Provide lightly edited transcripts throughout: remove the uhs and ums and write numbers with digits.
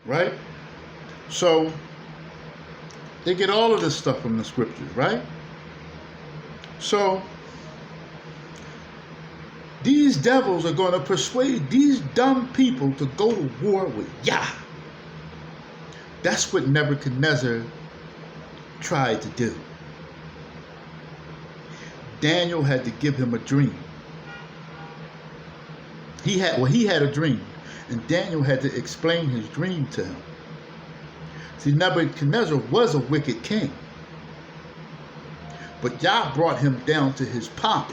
right? So they get all of this stuff from the scriptures, right? So these devils are going to persuade these dumb people to go to war with Yah. That's what Nebuchadnezzar tried to do. Daniel had to give him a dream. He had a dream, and Daniel had to explain his dream to him. See, Nebuchadnezzar was a wicked king, but Yah brought him down to his pomp.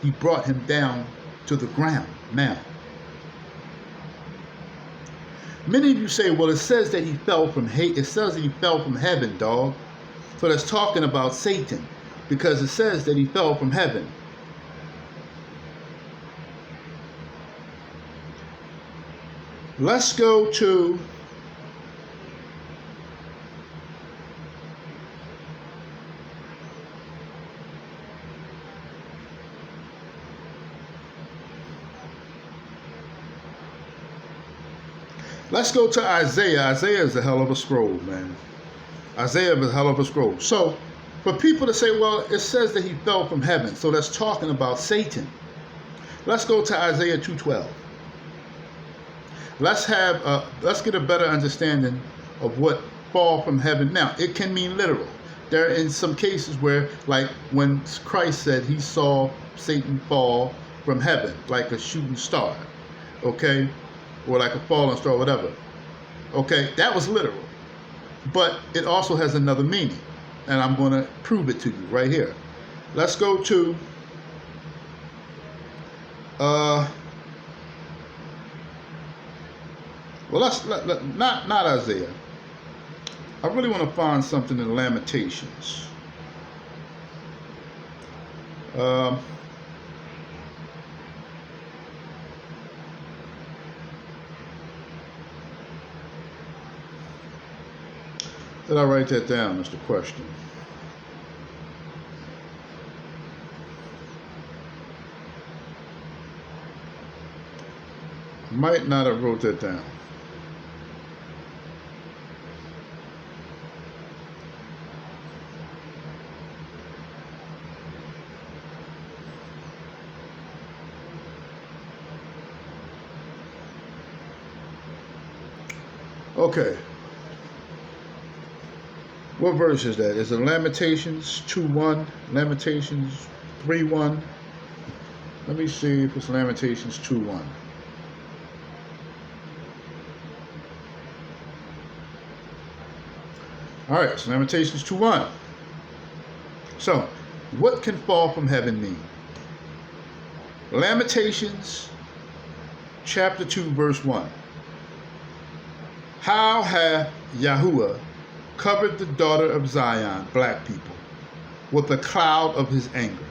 He brought him down to the ground. Now, many of you say, well, it says that he fell from it says that he fell from heaven, dog. So that's talking about Satan, because it says that he fell from heaven. Let's go to Isaiah. Isaiah is a hell of a scroll, man. Isaiah is a hell of a scroll. So, for people to say, well, it says that he fell from heaven, so that's talking about Satan. Let's go to Isaiah 2:12. Let's get a better understanding of what fall from heaven. Now, it can mean literal. There are in some cases where, like when Christ said he saw Satan fall from heaven, like a shooting star, okay, or like a falling star, whatever. Okay, that was literal, but it also has another meaning, and I'm going to prove it to you right here. Let's go to not Isaiah. I really want to find something in Lamentations. Did I write that down, Mr. Question? Might not have wrote that down. Okay. What verse is that? Is it Lamentations 2:1? Lamentations 3:1? Let me see if it's Lamentations 2:1. All right, so Lamentations 2:1. So, what can fall from heaven mean? Lamentations chapter 2, verse 1. How hath Yahuwah covered the daughter of Zion, black people, with a cloud of his anger,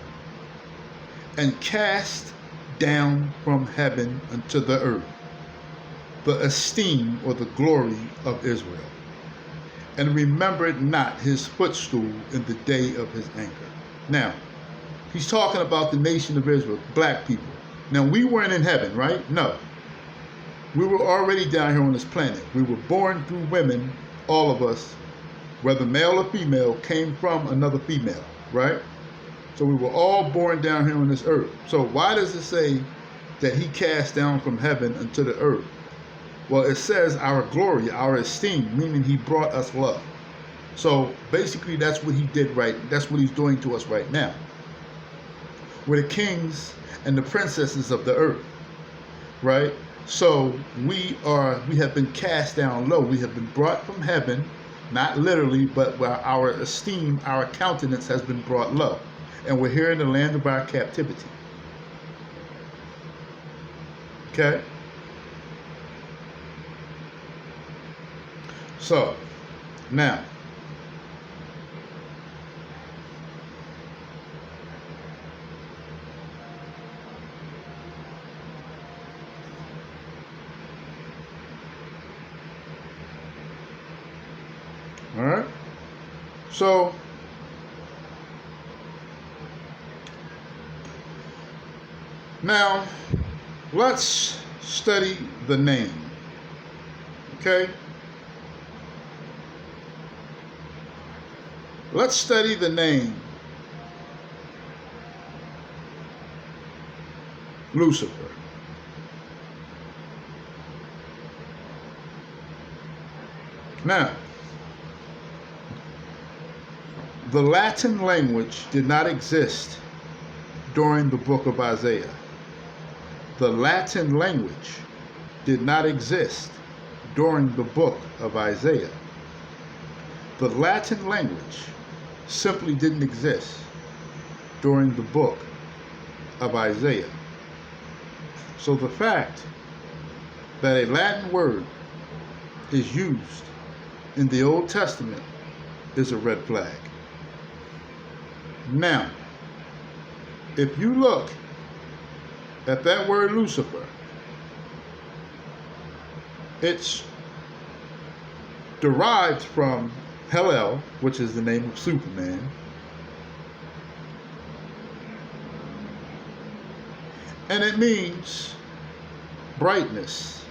and cast down from heaven unto the earth the esteem or the glory of Israel, and remembered not his footstool in the day of his anger. Now, he's talking about the nation of Israel, black people. Now, we weren't in heaven, right? No. We were already down here on this planet. We were born through women, all of us, whether male or female, came from another female, right? So we were all born down here on this earth. So why does it say that he cast down from heaven unto the earth? Well, it says our glory, our esteem, meaning he brought us love. So basically that's what he did right. That's what he's doing to us right now. We're the kings and the princesses of the earth, right? So we have been cast down low. We have been brought from heaven, not literally, but where our esteem, our countenance has been brought low. And we're here in the land of our captivity. Okay? So, now, all right? So, now, let's study the name, okay? Let's study the name Lucifer. Now, the Latin language did not exist during the book of Isaiah. The Latin language did not exist during the book of Isaiah. The Latin language simply didn't exist during the book of Isaiah. So the fact that a Latin word is used in the Old Testament is a red flag. Now, if you look at that word Lucifer, it's derived from Hel-El, which is the name of Superman, and it means brightness,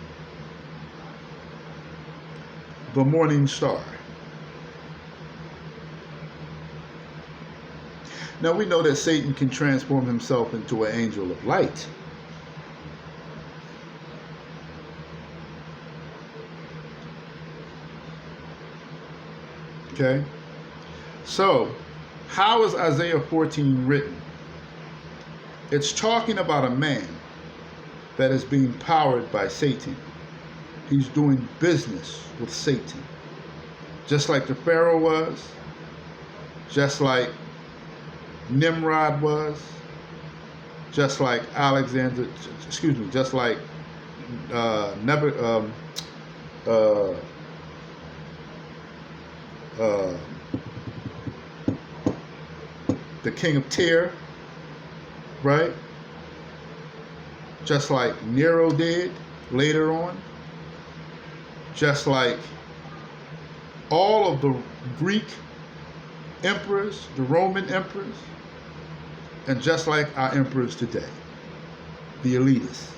the morning star. Now we know that Satan can transform himself into an angel of light. Okay? So, how is Isaiah 14 written? It's talking about a man that is being powered by Satan. He's doing business with Satan. Just like the Pharaoh was, just like Nimrod was, just like just like the king of Tyre, right? Just like Nero did later on, just like all of the Greek emperors, the Roman emperors, and just like our emperors today, the elitists,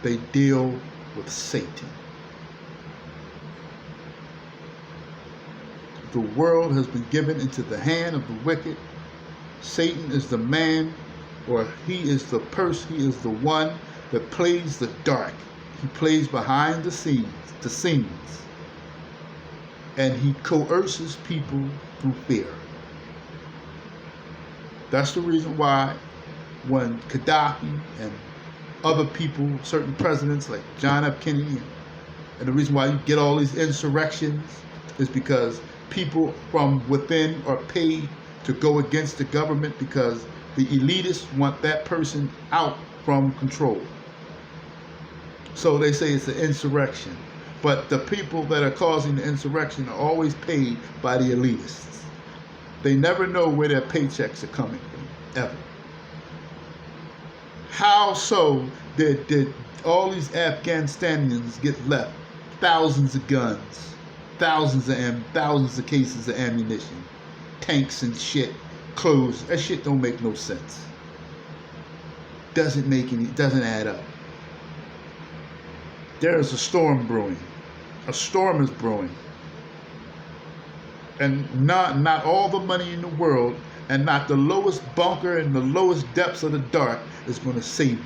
they deal with Satan. The world has been given into the hand of the wicked. Satan is the man, or he is the person, he is the one that plays the dark. He plays behind the scenes, and he coerces people through fear. That's the reason why when Gaddafi and other people, certain presidents like John F. Kennedy, and the reason why you get all these insurrections is because people from within are paid to go against the government because the elitists want that person out from control. So they say it's an insurrection. But the people that are causing the insurrection are always paid by the elitists. They never know where their paychecks are coming from, ever. How so did all these Afghanistanians get left thousands of guns, thousands of cases of ammunition, tanks and shit, clothes? That shit don't make no sense. Doesn't add up. There is a storm brewing. A storm is brewing. And not all the money in the world and not the lowest bunker in the lowest depths of the dark is going to save you.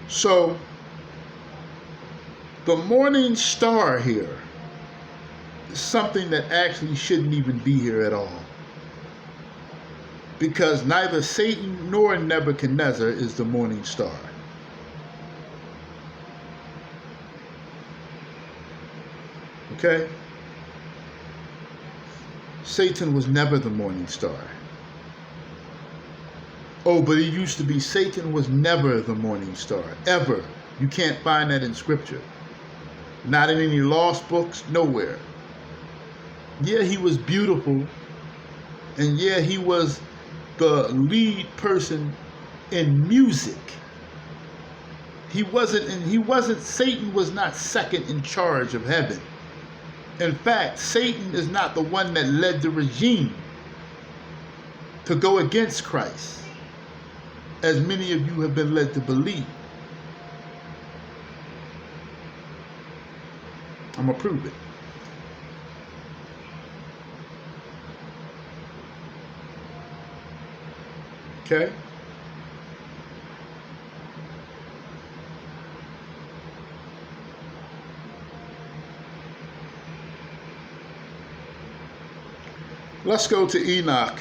So, the morning star here is something that actually shouldn't even be here at all. Because neither Satan nor Nebuchadnezzar is the morning star. Okay? Satan was never the morning star. Oh, but it used to be Satan was never the morning star. Ever. You can't find that in Scripture. Not in any lost books, nowhere. Yeah, he was beautiful. And yeah, he was the lead person in music. Satan was not second in charge of heaven. In fact, Satan is not the one that led the regime. to go against Christ, as many of you have been led to believe. I'm going to prove it. Okay? Let's go to Enoch,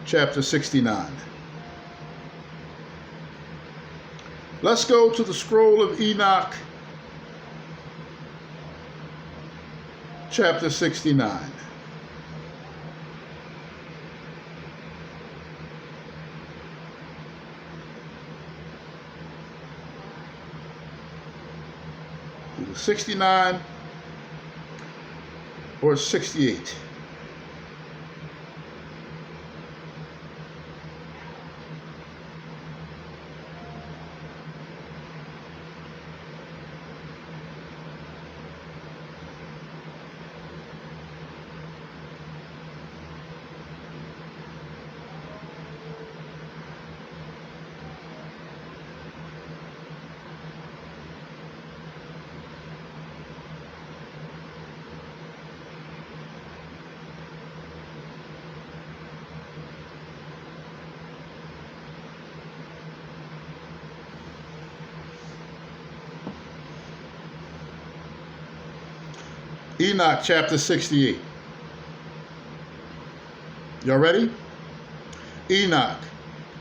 chapter 69. Let's go to the scroll of Enoch, chapter 69. Either 69 or 68. Enoch chapter 68. Y'all ready? Enoch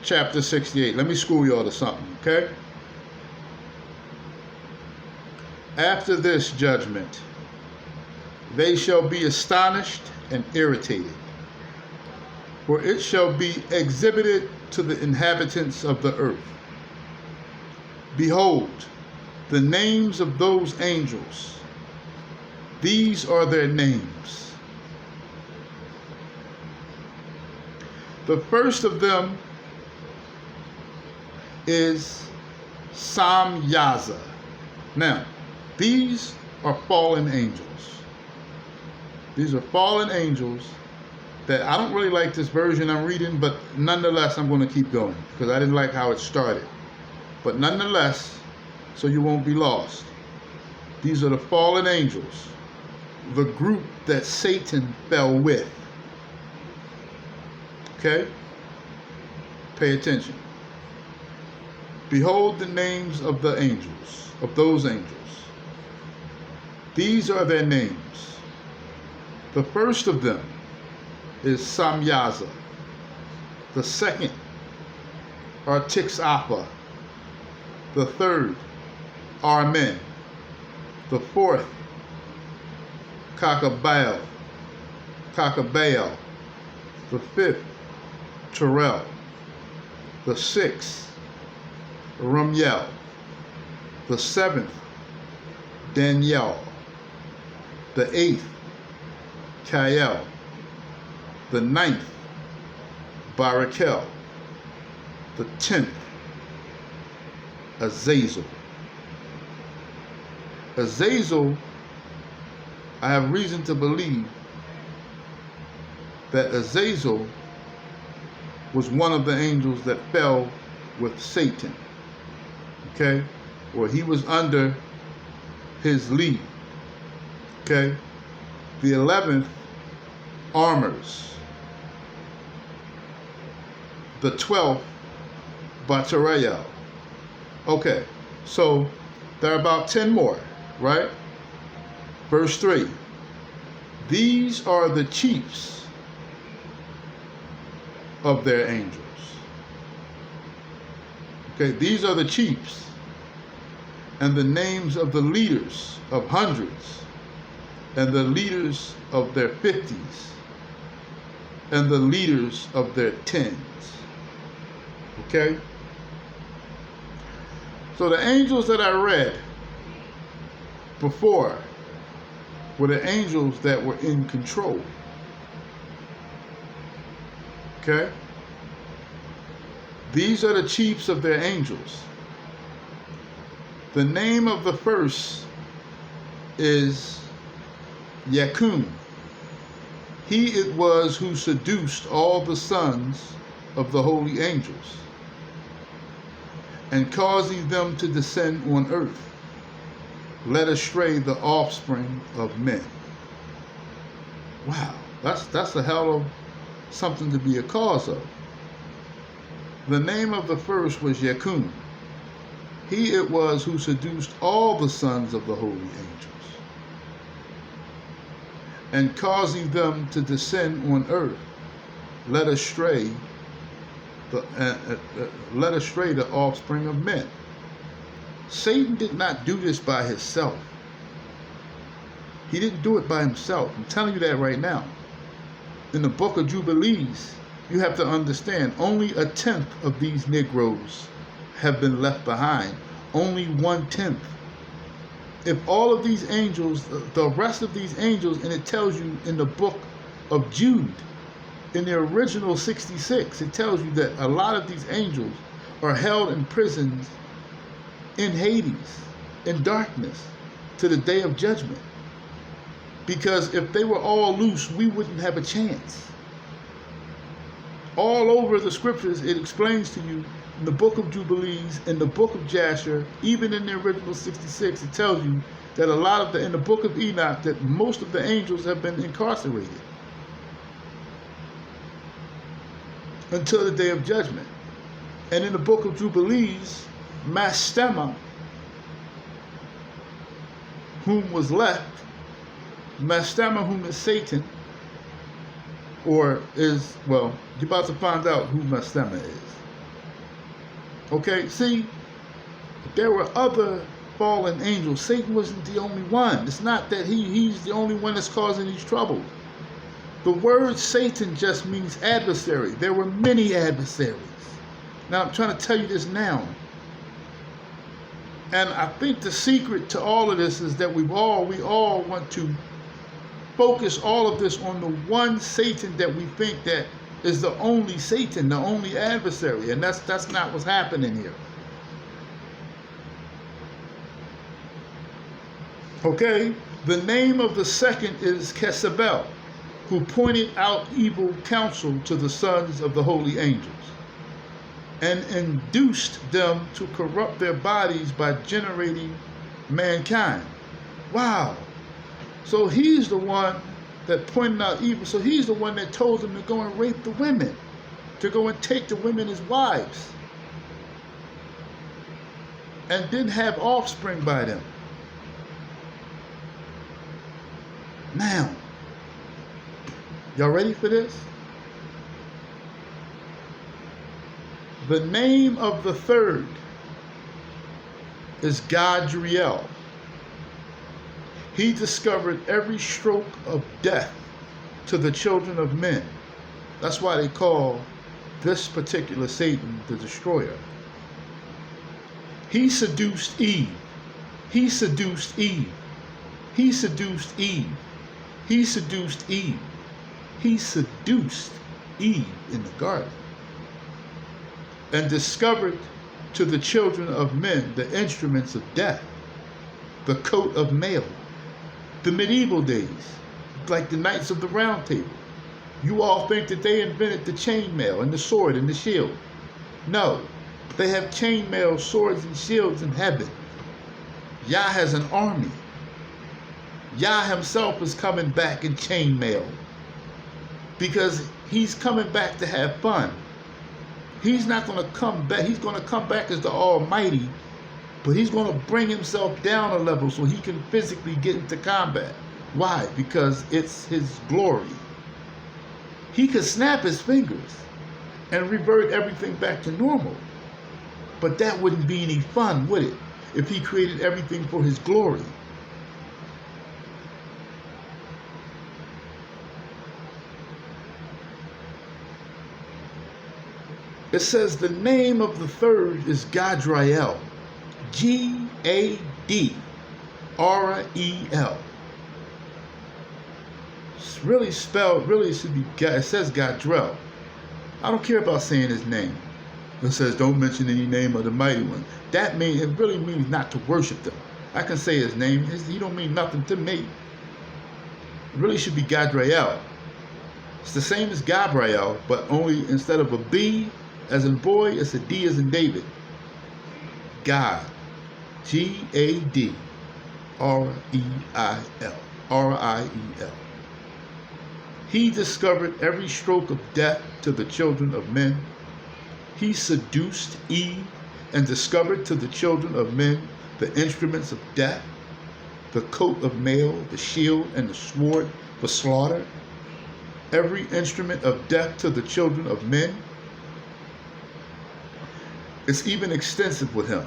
chapter 68. Let me school y'all to something, okay? After this judgment, they shall be astonished and irritated, for it shall be exhibited to the inhabitants of the earth. Behold, the names of those angels. These are their names. The first of them is Samyaza. Now, these are fallen angels. These are fallen angels that I don't really like this version I'm reading, but nonetheless, I'm going to keep going because I didn't like how it started. But nonetheless, so you won't be lost. These are the fallen angels, the group that Satan fell with. Okay? Pay attention. Behold the names of the angels, of those angels. These are their names. The first of them is Samyaza. The second are Tixapha. The third, Armen. The fourth, Kakabael. The fifth, Terrell. The sixth, Ramiel. The seventh, Daniel. The eighth, Kael. The ninth, Barakel. The 10th, Azazel. Azazel, I have reason to believe that Azazel was one of the angels that fell with Satan. Okay? Or he was under his lead. Okay? The 11th, Armors. The 12th, Batarael. Okay, so there are about 10 more, right? Verse 3. These are the chiefs of their angels. Okay, these are the chiefs and the names of the leaders of hundreds and the leaders of their 50s and the leaders of their 10s. Okay? So the angels that I read before were the angels that were in control. Okay? These are the chiefs of their angels. The name of the first is Yakun. He it was who seduced all the sons of the holy angels, and causing them to descend on earth, led astray the offspring of men. Wow, that's a hell of something to be a cause of. The name of the first was Yakun. He it was who seduced all the sons of the holy angels, and causing them to descend on earth, led astray the offspring of men. Satan did not do this by himself. He didn't do it by himself. I'm telling you that right now. In the book of Jubilees, you have to understand, only 1/10 of these Negroes have been left behind. Only 1/10. If all of these angels, the rest of these angels, and it tells you in the book of Jude, in the original 66, it tells you that a lot of these angels are held in prisons in Hades, in darkness, to the day of judgment. Because if they were all loose, we wouldn't have a chance. All over the scriptures, it explains to you, in the book of Jubilees, in the book of Jasher, even in the original 66, it tells you that a lot of in the book of Enoch, that most of the angels have been incarcerated until the day of judgment. And in the book of Jubilees, Mastema, whom was left, Mastema, whom is Satan, or is, well, you're about to find out who Mastema is. Okay, see, there were other fallen angels. Satan wasn't the only one. It's not that he's the only one that's causing these troubles. The word Satan just means adversary. There were many adversaries. Now, I'm trying to tell you this now. And I think the secret to all of this is that we all want to focus all of this on the one Satan that we think that is the only Satan, the only adversary. And that's not what's happening here. Okay, the name of the second is Jezebel, who pointed out evil counsel to the sons of the holy angels, and induced them to corrupt their bodies by generating mankind. Wow. So he's the one that pointed out evil. So he's the one that told them to go and rape the women, to go and take the women as wives, and didn't have offspring by them. Now, y'all ready for this? The name of the third is Gadriel. He discovered every stroke of death to the children of men. That's why they call this particular Satan the destroyer. He seduced Eve. He seduced Eve. He seduced Eve. He seduced Eve. He seduced Eve in the garden, and discovered to the children of men the instruments of death, the coat of mail. The medieval days, like the Knights of the Round Table. You all think that they invented the chainmail and the sword and the shield. No, they have chainmail, swords, and shields in heaven. Yah has an army. Yah himself is coming back in chainmail, because he's coming back to have fun. He's not going to come back. He's going to come back as the Almighty, but he's going to bring himself down a level so he can physically get into combat. Why? Because it's his glory. He could snap his fingers and revert everything back to normal, but that wouldn't be any fun, would it? If he created everything for his glory. It says the name of the third is Gadriel. G-A-D-R-E-L. It's really spelled, really should be, it says Gadriel. I don't care about saying his name. It says don't mention any name of the mighty one. That means, it really means not to worship them. I can say his name, he don't mean nothing to me. It really should be Gadriel. It's the same as Gabriel, but only instead of a B as in boy, it's a D as in David. God. G-A-D. R-E-I-L. R-I-E-L. He discovered every stroke of death to the children of men. He seduced Eve and discovered to the children of men the instruments of death, the coat of mail, the shield, and the sword for slaughter. Every instrument of death to the children of men. It's even extensive with him.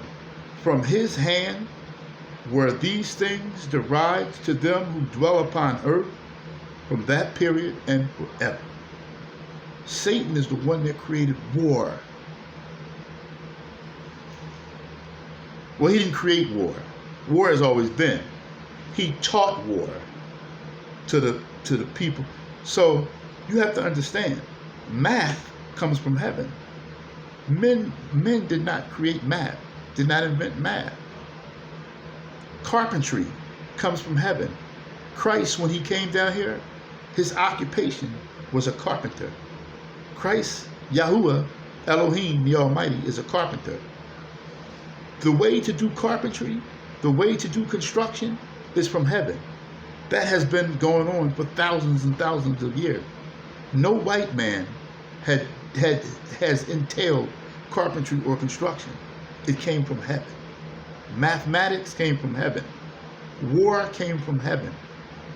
From his hand were these things derived to them who dwell upon earth from that period and forever. Satan is the one that created war. Well, he didn't create war. War has always been. He taught war to the people. So you have to understand, math comes from heaven. Men did not create math, did not invent math. Carpentry comes from heaven. Christ, when he came down here, his occupation was a carpenter. Christ, Yahuwah, Elohim, the Almighty, is a carpenter. The way to do carpentry, the way to do construction is from heaven. That has been going on for thousands and thousands of years. No white man has entailed carpentry or construction. It came from heaven. Mathematics came from heaven. War came from heaven.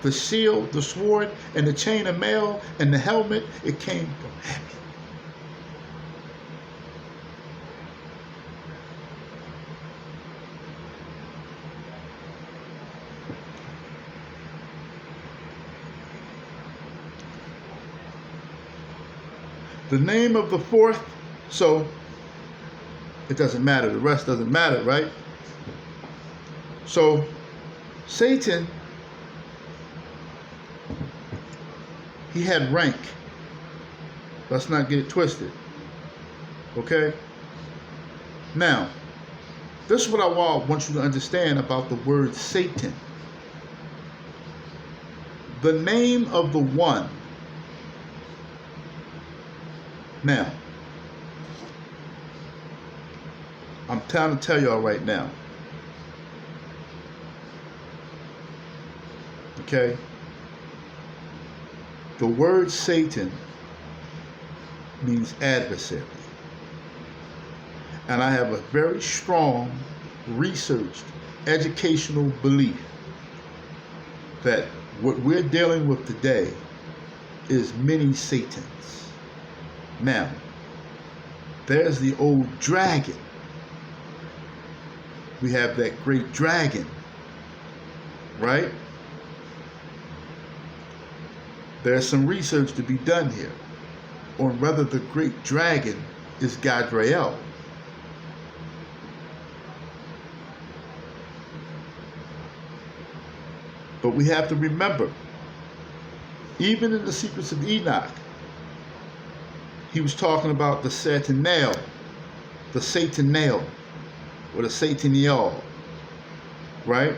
The shield, the sword, and the chain of mail, and the helmet, it came from heaven. The name of the fourth, so it doesn't matter. The rest doesn't matter, right? So Satan, he had rank. Let's not get it twisted. Okay? Now, this is what I want you to understand about the word Satan. The name of the one. Now, I'm trying to tell y'all right now. Okay? The word Satan means adversary. And I have a very strong, researched, educational belief that what we're dealing with today is many Satans. Now, there's the old dragon. We have that great dragon, right? There's some research to be done here on whether the great dragon is Gadrael. But we have to remember, even in the Secrets of Enoch, he was talking about the Satanel, or the Sataniel, right?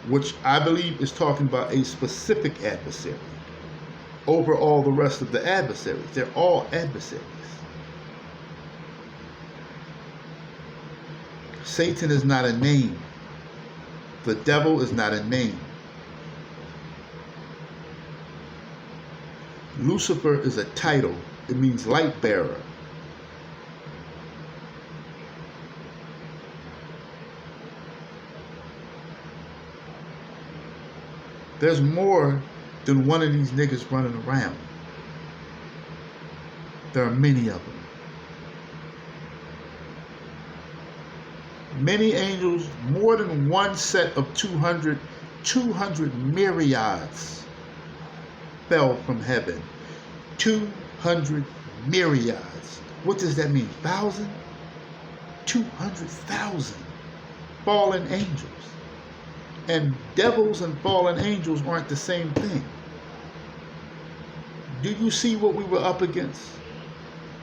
Which I believe is talking about a specific adversary over all the rest of the adversaries. They're all adversaries. Satan is not a name. The devil is not a name. Lucifer is a title. It means light bearer. There's more than one of these niggas running around. There are many of them. Many angels, more than one set of 200 myriads fell from heaven. 200 myriads. What does that mean? 1,000? 200,000 fallen angels. And devils and fallen angels aren't the same thing. Do you see what we were up against?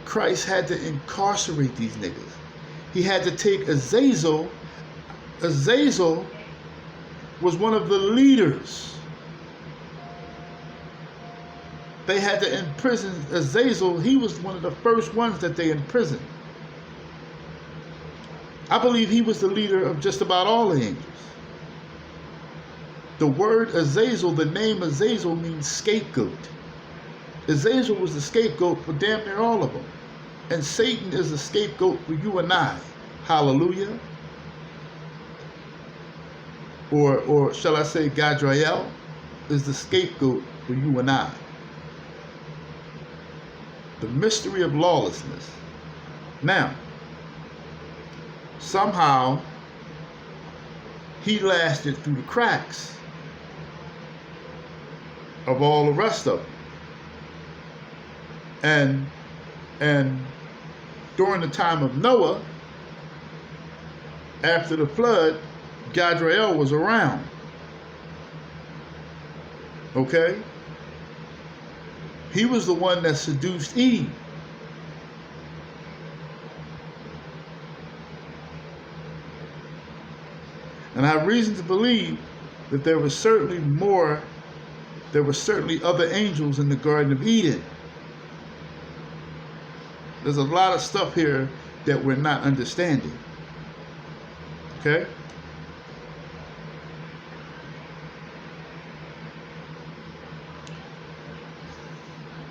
Christ had to incarcerate these niggas. He had to take Azazel. Azazel was one of the leaders They had to imprison Azazel. He was one of the first ones that they imprisoned. I believe he was the leader of just about all the angels. The word Azazel, the name Azazel, means scapegoat. Azazel was the scapegoat for damn near all of them. And Satan is a scapegoat for you and I. Hallelujah. Or shall I say Gadrael is the scapegoat for you and I. The mystery of lawlessness. Now, somehow he lasted through the cracks of all the rest of them. And during the time of Noah, after the flood, Gadrael was around. Okay? He was the one that seduced Eve. And I have reason to believe that there were certainly other angels in the Garden of Eden. There's a lot of stuff here that we're not understanding. Okay?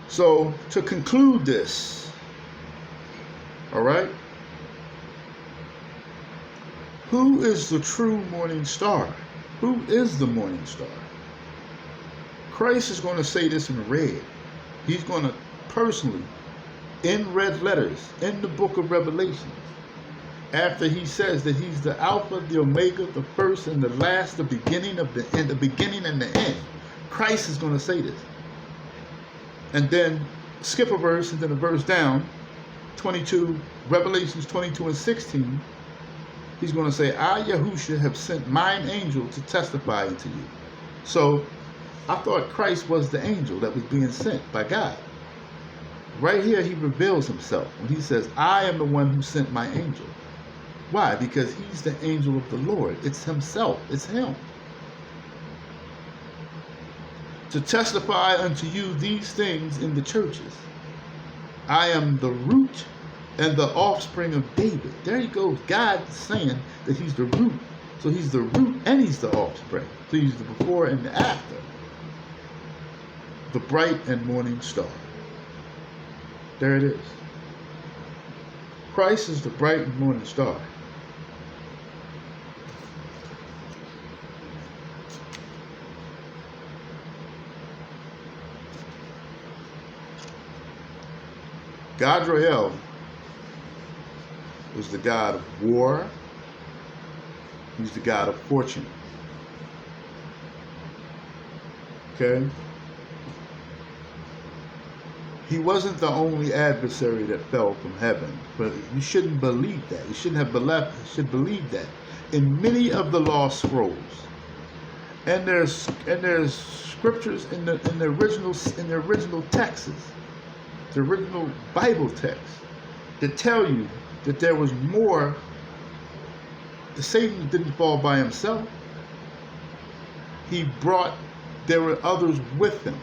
So, to conclude this, all right? Who is the true morning star? Who is the morning star? Christ is going to say this in red. He's going to personally, in red letters, in the book of Revelation, after he says that he's the Alpha, the Omega, the first and the last, the beginning of the end, the beginning and the end. Christ is going to say this. And then skip a verse and then a verse down, 22, Revelations 22 and 16, he's going to say, I, Yahusha, have sent mine angel to testify unto you. So I thought Christ was the angel that was being sent by God. Right here he reveals himself when he says, I am the one who sent my angel. Why? Because he's the angel of the Lord. It's himself. It's him. To testify unto you these things in the churches. I am the root and the offspring of David. There he goes. God saying that he's the root. So he's the root and he's the offspring. So he's the before and the after. The bright and morning star. There it is. Christ is the bright and morning star. Gadrael was the god of war. He's the god of fortune. Okay? He wasn't the only adversary that fell from heaven, but you shouldn't believe that. You shouldn't have believe that. In many of the lost scrolls, and there's scriptures in the original texts, the original Bible text, that tell you that there was more. The Satan didn't fall by himself. There were others with him.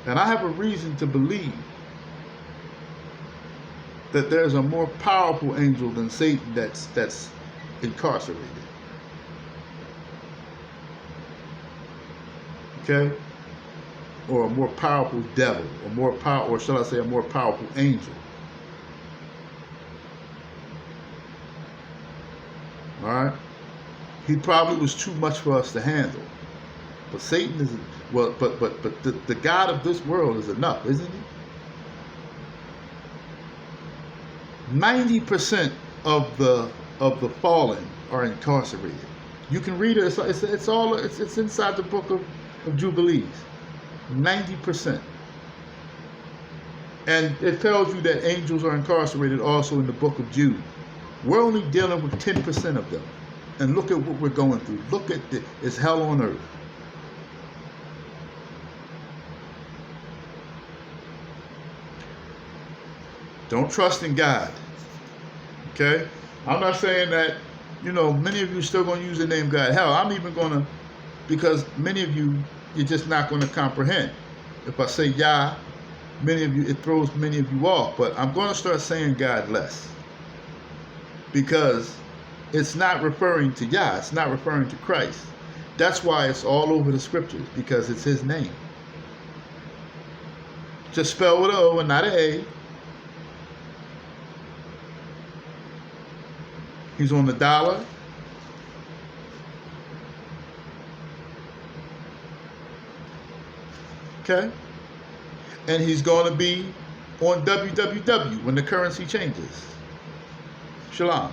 And I have a reason to believe that there's a more powerful angel than Satan that's incarcerated. Okay? Or a more powerful devil, or shall I say a more powerful angel. All right? He probably was too much for us to handle. But Satan is, well, but the God of this world is enough, isn't he? 90% of the fallen are incarcerated. You can read it. It's inside the book of Jubilees. 90%. And it tells you that angels are incarcerated also in the book of Jude. We're only dealing with 10% of them. And look at what we're going through. Look at it's hell on earth. Don't trust in God. Okay? I'm not saying that, many of you are still going to use the name God. Hell, I'm even going to, because many of you, you're just not going to comprehend. If I say Yah, many of you, it throws many of you off. But I'm going to start saying God less, because it's not referring to Yah. It's not referring to Christ. That's why it's all over the scriptures, because it's his name. Just spell with an O and not an A. He's on the dollar. Okay? And he's going to be on WWW when the currency changes. Shalom.